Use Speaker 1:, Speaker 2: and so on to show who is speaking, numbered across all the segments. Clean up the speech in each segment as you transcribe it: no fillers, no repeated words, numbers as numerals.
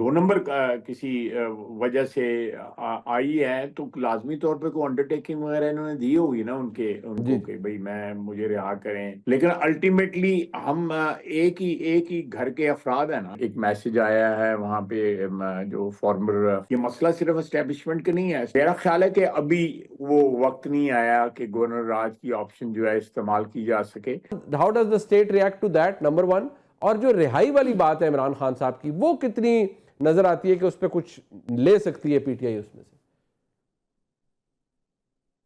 Speaker 1: دو number کسی وجہ سے آئی ہے تو لازمی طور پہ کوئی انڈرٹیکنگ وغیرہ انہوں نے دی ہوگی نا ان
Speaker 2: جی
Speaker 1: کو کہ بھئی مجھے رہا کریں. لیکن الٹیمیٹلی ہم ایک ہی گھر کے افراد ہیں نا. ایک میسج آیا ہے وہاں پہ جو فارمر، یہ مسئلہ صرف اسٹیبلشمنٹ کا نہیں ہے. میرا خیال ہے کہ ابھی وہ وقت نہیں آیا کہ گورنر راج کی آپشن جو ہے استعمال کی جا سکے.
Speaker 2: How does the state react to that, number one. اور جو رہائی والی بات ہے عمران خان صاحب کی، وہ کتنی نظر آتی ہے کہ اس پہ کچھ لے سکتی ہے پی ٹی آئی اس میں سے؟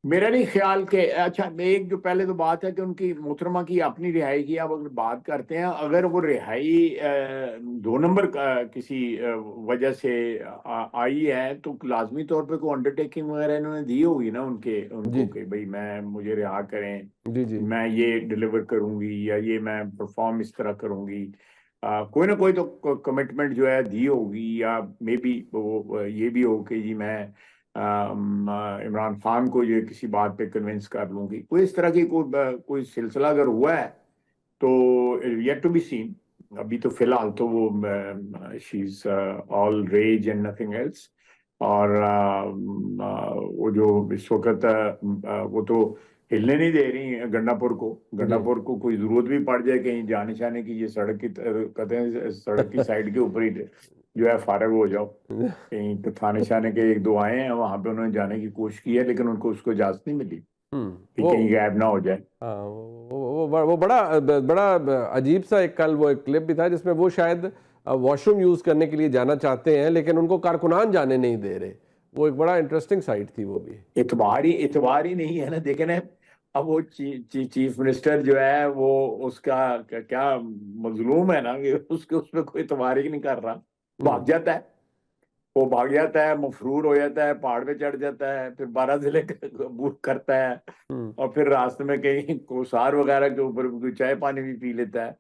Speaker 1: میرا نہیں خیال کہ اچھا، ایک جو پہلے تو بات ہے کہ ان کی محترمہ کی اپنی رہائی کی اب اگر بات کرتے ہیں، اگر وہ رہائی دو نمبر کسی وجہ سے آئی ہے تو لازمی طور پہ کوئی انڈرٹیکنگ وغیرہ انہوں نے دی ہوگی نا ان
Speaker 2: جی
Speaker 1: کو کہ بھئی مجھے رہا کریں،
Speaker 2: جی جی
Speaker 1: میں یہ ڈیلیور کروں گی یا یہ میں پرفارم اس طرح کروں گی. کوئی نہ کوئی تو کمٹمنٹ جو ہے دی ہوگی، یا مے بی یہ بھی ہو کہ جی میں عمران خان کو یہ کسی بات پہ کنونس کر لوں گی. کوئی اس طرح کی کوئی سلسلہ اگر ہوا ہے تو یٹ ٹو بی سین. ابھی تو فی الحال تو وہ شی از آل ریج اینڈ نتھنگ ایلس. اور وہ جو اس وقت وہ تو ہلنے نہیں دے رہی گنڈا پور کو کوئی ضرورت بھی پڑ جائے کہیں جانے شانے کی، یہ سڑک کی کہتے ہیں سڑک کی سائڈ کے اوپر ہی جو ہے فارغ ہو جاؤ. کہیں تھانے شانے کے ایک دو آئے ہیں وہاں پہ، انہوں نے جانے کی کوشش کی ہے لیکن ان کو اس کو اجازت نہیں ملی کہ کہیں غائب نہ ہو جائے.
Speaker 2: وہ بڑا عجیب سا کل وہ ایک کلپ بھی تھا جس میں وہ شاید واش روم یوز کرنے کے لیے جانا چاہتے ہیں لیکن ان کو کارکنان جانے نہیں دے رہے. وہ ایک بڑا انٹرسٹنگ سائٹ تھی وہ بھی.
Speaker 1: اعتبار ہی نہیں ہے نا. دیکھیں نا، اب وہ چیف منسٹر جو ہے وہ اس کا کیا مظلوم ہے نا کہ اس پہ کوئی اعتبار ہی نہیں کر رہا. بھاگ جاتا ہے، وہ بھاگ جاتا ہے، مفرور ہو جاتا ہے، پہاڑ پہ چڑھ جاتا ہے، پھر 12 ضلع عبور کرتا ہے، اور پھر راستے میں کہیں کوسار وغیرہ کے اوپر کوئی چائے پانی بھی پی لیتا ہے.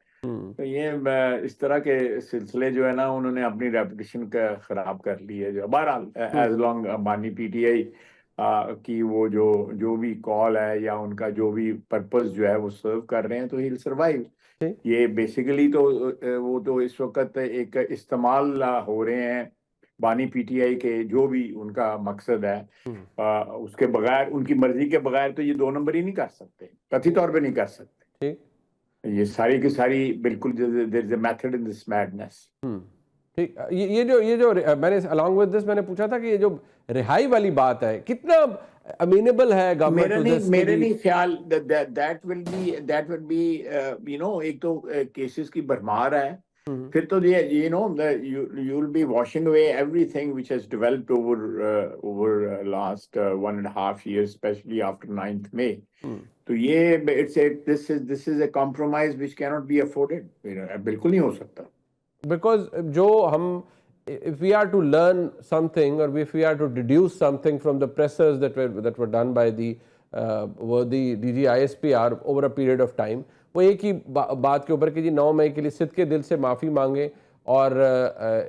Speaker 1: تو یہ اس طرح کے سلسلے جو ہے نا انہوں نے اپنی ریپوٹیشن کا خراب کر لی ہے. جو بہرحال ایز لانگ بانی پی ٹی آئی کی وہ جو بھی کال ہے یا ان کا جو بھی پرپز جو ہے وہ سرو کر رہے ہیں تو ہیل سروائیو. یہ بیسیکلی تو وہ تو اس وقت ایک استعمال ہو رہے ہیں بانی پی ٹی آئی کے، جو بھی ان کا مقصد ہے. اس کے بغیر، ان کی مرضی کے بغیر تو یہ دو نمبر ہی نہیں کر سکتے، قطعی طور پہ نہیں کر سکتے. یہ ساری کی ساری بالکل there is a method in this madness.
Speaker 2: ٹھیک. یہ جو میں نے along with this میں نے پوچھا تھا کہ یہ جو رہائی والی بات ہے کتنا امینیبل ہے گورنمنٹ.
Speaker 1: میرے نہیں خیال that will be ایک تو کیسز کی بھرمار ہے. پھر تو you'll be washing away everything which has developed over last 1.5 years, especially after 9th May. تو یہ this is a compromise which cannot be afforded. بالکل نہیں ہو سکتا.
Speaker 2: Because جو ہم if we are to learn something or if we are to deduce something from the pressers that were done by the DG ISPR over a period of time, وہ ایک ہی بات کے اوپر کہ جی 9 مئی کے لیے صدقے دل سے معافی مانگیں اور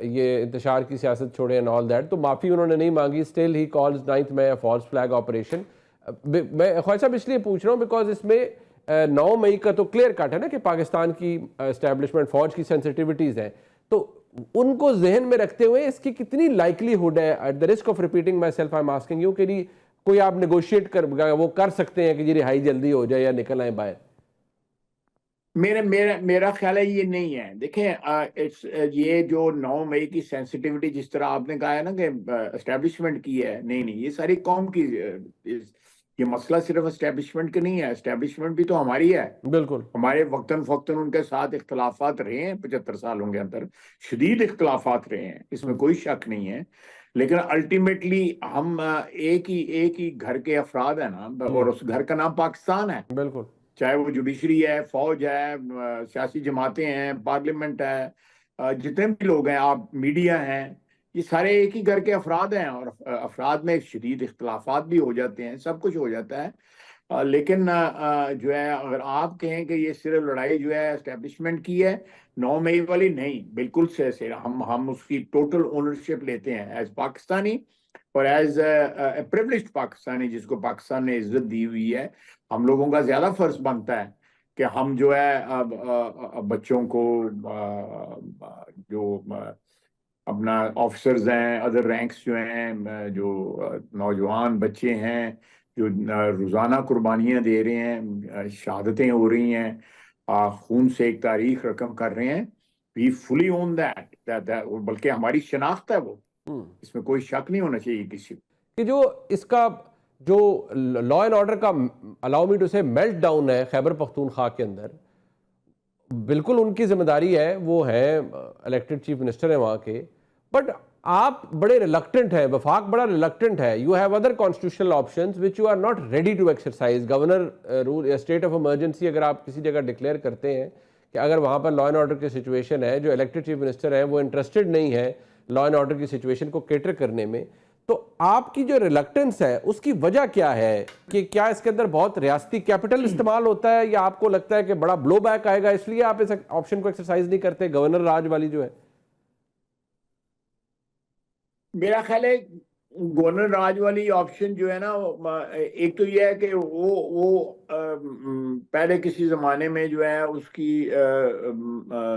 Speaker 2: یہ انتشار کی سیاست چھوڑیں and all that. تو معافی انہوں نے نہیں مانگی. Still he calls 9th May a false flag operation. میں خواجہ صاحب اس لیے پوچھ رہا ہوں بیکاز اس میں 9 مئی کا تو کلیئر کٹ ہے نا کہ پاکستان کی اسٹیبلشمنٹ فوج کی سینسٹیوٹیز ہیں. تو ان کو ذہن میں رکھتے ہوئے اس کی کتنی لائکلی ہوڈ ہے at the risk of repeating myself I am asking you کہ کوئی آپ نیگوشیٹ وہ کر سکتے ہیں کہ جی رہائی جلدی ہو جائے یا نکل آئیں باہر؟
Speaker 1: میرا خیال ہے یہ نہیں ہے. دیکھیں یہ جو 9 مئی کی سینسٹیوٹی جس طرح آپ نے کہا ہے نا کہ اسٹیبلشمنٹ کی ہے، نہیں یہ ساری قوم کی. یہ مسئلہ صرف اسٹیبلشمنٹ کا نہیں ہے، اسٹیبلشمنٹ بھی تو ہماری ہے.
Speaker 2: بالکل
Speaker 1: ہمارے وقتاً فوقتاً ان کے ساتھ اختلافات رہے ہیں 75 سالوں کے اندر، شدید اختلافات رہے ہیں، اس میں کوئی شک نہیں ہے. لیکن الٹیمیٹلی ہم ایک ہی گھر کے افراد ہیں نا، اور اس گھر کا نام پاکستان ہے.
Speaker 2: بالکل.
Speaker 1: چاہے وہ جوڈیشری ہے، فوج ہے، سیاسی جماعتیں ہیں، پارلیمنٹ ہے، جتنے بھی لوگ ہیں، آپ میڈیا ہیں، یہ سارے ایک ہی گھر کے افراد ہیں. اور افراد میں شدید اختلافات بھی ہو جاتے ہیں، سب کچھ ہو جاتا ہے. لیکن جو ہے اگر آپ کہیں کہ یہ صرف لڑائی جو ہے اسٹیبلشمنٹ کی ہے 9 مئی والی، نہیں، بالکل سے ہم اس کی ٹوٹل اونرشپ لیتے ہیں ایز پاکستانی اور ایز اے پریولیجڈ پاکستانی جس کو پاکستان نے عزت دی ہوئی ہے. ہم لوگوں کا زیادہ فرض بنتا ہے کہ ہم جو ہے بچوں کو جو اپنا آفیسرز ہیں، ادر رینکس جو ہیں، جو نوجوان بچے ہیں جو روزانہ قربانیاں دے رہے ہیں، شہادتیں ہو رہی ہیں، خون سے ایک تاریخ رقم کر رہے ہیں. وی فلی اون دیٹ، بلکہ ہماری شناخت ہے وہ، اس میں کوئی شک نہیں ہونا چاہیے کسی کو.
Speaker 2: کہ جو اس کا جو لا اینڈ آرڈر کا الاؤ می ٹو سے میلٹ ڈاؤن ہے خیبر پختونخوا کے اندر، بالکل ان کی ذمہ داری ہے، وہ ہیں الیکٹڈ چیف منسٹر ہیں وہاں کے، بٹ آپ بڑے ریلکٹنٹ ہیں، وفاق بڑا ریلکٹنٹ ہے. You have other constitutional options which you are not ready to exercise. Governor rule یا اسٹیٹ آف ایمرجنسی اگر آپ کسی جگہ ڈکلیئر کرتے ہیں کہ اگر وہاں پر لا اینڈ آرڈر کی سچویشن ہے، جو الیکٹڈ چیف منسٹر ہے وہ انٹرسٹڈ نہیں ہے لا اینڈ آرڈر کی سچویشن کو کیٹر کرنے میں، تو آپ کی جو ریلکٹنس ہے اس کی وجہ کیا ہے؟ کہ کیا اس کے اندر بہت ریاستی کیپٹل استعمال ہوتا ہے، یا آپ کو لگتا ہے کہ بڑا بلو بیک آئے گا اس لیے آپ اس آپشن کو ایکسرسائز نہیں کرتے، گورنر راج والی جو ہے؟
Speaker 1: میرا خیال ہے گورنر راج والی آپشن جو ہے نا، ایک تو یہ ہے کہ وہ پہلے کسی زمانے میں جو ہے اس کی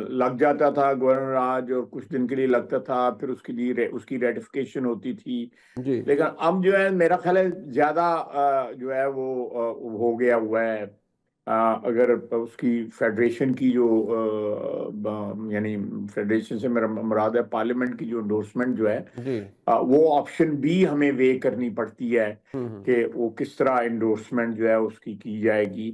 Speaker 1: لگ جاتا تھا گورنر راج، اور کچھ دن کے لیے لگتا تھا، پھر اس کے لیے اس کی ریٹیفکیشن ہوتی تھی.
Speaker 2: جی
Speaker 1: لیکن اب جو ہے میرا خیال ہے زیادہ جو ہے وہ ہو گیا ہوا ہے. اگر اس کی فیڈریشن کی جو یعنی فیڈریشن سے میرا مراد ہے پارلیمنٹ کی جو انڈورسمنٹ جو ہے،
Speaker 2: جی
Speaker 1: وہ آپشن بھی ہمیں وے کرنی پڑتی ہے کہ وہ کس طرح انڈورسمنٹ جو ہے اس کی جائے گی.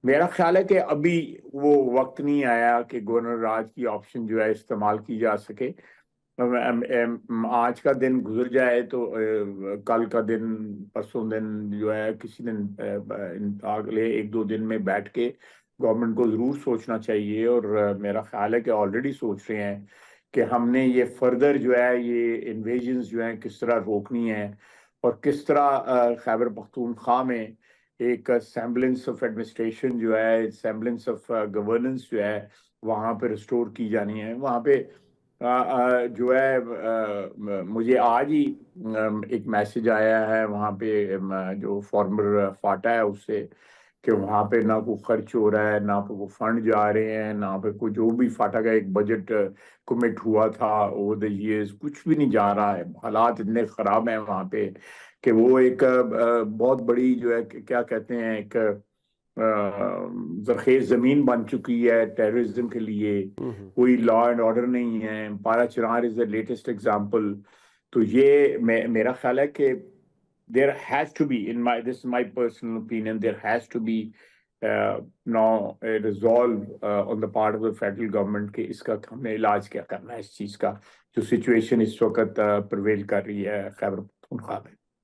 Speaker 1: میرا خیال ہے کہ ابھی وہ وقت نہیں آیا کہ گورنر راج کی آپشن جو ہے استعمال کی جا سکے. آج کا دن گزر جائے تو کل کا دن، پرسوں دن جو ہے، کسی دن اگلے ایک دو دن میں بیٹھ کے گورنمنٹ کو ضرور سوچنا چاہیے. اور میرا خیال ہے کہ آلریڈی سوچ رہے ہیں کہ ہم نے یہ فردر جو ہے یہ انویژنز جو ہیں کس طرح روکنی ہے، اور کس طرح خیبر پختونخوا میں ایک سیمبلنس آف ایڈمنسٹریشن جو ہے، سیمبلنس آف گورننس جو ہے وہاں پہ ریسٹور کی جانی ہے. وہاں پہ جو ہے مجھے آج ہی ایک میسج آیا ہے وہاں پہ جو فارمر فاٹا ہے اس سے، کہ وہاں پہ نہ کوئی خرچ ہو رہا ہے، نہ پہ کوئی فنڈ جا رہے ہیں، نہ پہ کوئی جو بھی فاٹا کا ایک بجٹ کمٹ ہوا تھا اوور دی ایئرز کچھ بھی نہیں جا رہا ہے. حالات اتنے خراب ہیں وہاں پہ کہ وہ ایک بہت بڑی جو ہے کیا کہتے ہیں ایک زرخیز زمین بن چکی ہے ٹیررزم کے لیے. کوئی لا اینڈ آرڈر نہیں ہے. پارا چنار از دا لیٹسٹ ایگزامپل. تو یہ میرا خیال ہے کہ there has to be, this is my personal opinion, there has to be now a resolve on the part of the federal government کہ اس کا ہم نے علاج کیا کرنا ہے اس چیز کا، جو سچویشن اس وقت پرویل کر رہی ہے خیبر پختونخوا میں.